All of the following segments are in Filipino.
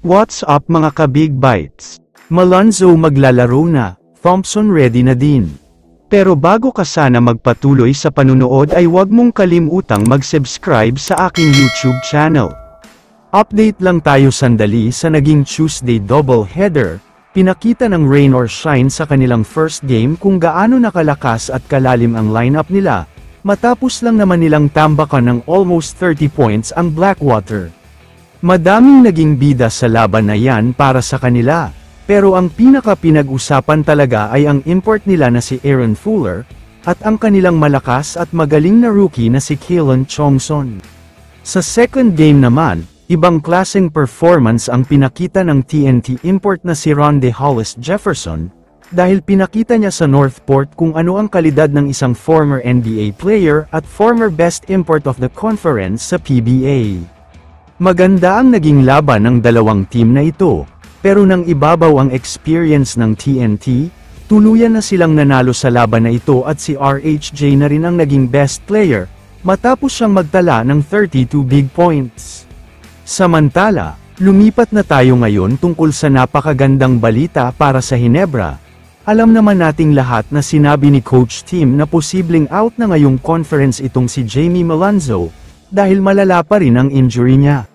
What's up mga ka-Big Bites? Malonzo maglalaro na, Thompson ready na din. Pero bago ka sana magpatuloy sa panunood ay huwag mong kalimutang mag-subscribe sa aking YouTube channel. Update lang tayo sandali sa naging Tuesday doubleheader. Pinakita ng rain or shine sa kanilang first game kung gaano nakalakas at kalalim ang lineup nila, matapos lang naman nilang tambakan ng almost 30 points ang Blackwater. Madaming naging bida sa laban na yan para sa kanila, pero ang pinaka-pinag-usapan talaga ay ang import nila na si Aaron Fuller, at ang kanilang malakas at magaling na rookie na si Keelan Chongson. Sa second game naman, ibang klaseng performance ang pinakita ng TNT import na si Rondae Hollis Jefferson, dahil pinakita niya sa Northport kung ano ang kalidad ng isang former NBA player at former best import of the conference sa PBA. Maganda ang naging laban ng dalawang team na ito, pero nang ibabaw ang experience ng TNT, tuluyan na silang nanalo sa laban na ito at si RHJ na rin ang naging best player, matapos siyang magtala ng 32 big points. Samantala, lumipat na tayo ngayon tungkol sa napakagandang balita para sa Ginebra. Alam naman nating lahat na sinabi ni Coach Tim na posibleng out na ngayong conference itong si Jaime Malonzo, dahil malala pa rin ang injury niya.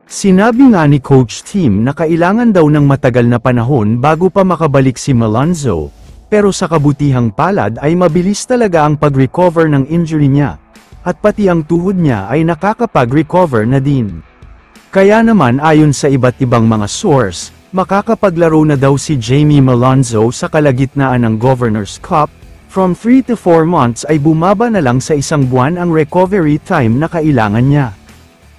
Sinabi nga ni Coach Tim na kailangan daw ng matagal na panahon bago pa makabalik si Malonzo, pero sa kabutihang palad ay mabilis talaga ang pag-recover ng injury niya, at pati ang tuhod niya ay nakakapag-recover na din. Kaya naman ayon sa iba't ibang mga source, makakapaglaro na daw si Jaime Malonzo sa kalagitnaan ng Governor's Cup. From 3 to 4 months ay bumaba na lang sa isang buwan ang recovery time na kailangan niya.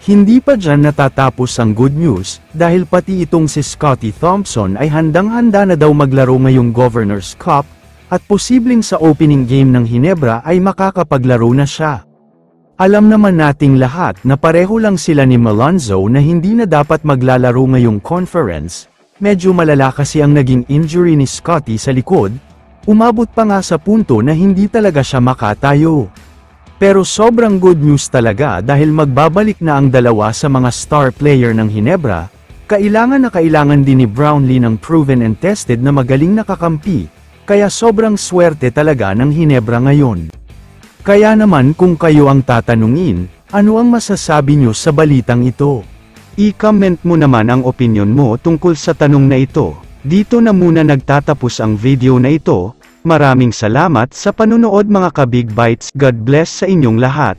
Hindi pa dyan natatapos ang good news, dahil pati itong si Scottie Thompson ay handang-handa na daw maglaro ngayong Governor's Cup, at posibleng sa opening game ng Ginebra ay makakapaglaro na siya. Alam naman nating lahat na pareho lang sila ni Malonzo na hindi na dapat maglalaro ngayong conference, medyo malala kasi ang naging injury ni Scottie sa likod. Umabot pa nga sa punto na hindi talaga siya makatayo. Pero sobrang good news talaga dahil magbabalik na ang dalawa sa mga star player ng Ginebra. Kailangan din ni Brownlee ng proven and tested na magaling na kakampi, kaya sobrang swerte talaga ng Ginebra ngayon. Kaya naman kung kayo ang tatanungin, ano ang masasabi nyo sa balitang ito? I-comment mo naman ang opinion mo tungkol sa tanong na ito. Dito na muna nagtatapos ang video na ito. Maraming salamat sa panunood mga ka-Big Bites. God bless sa inyong lahat.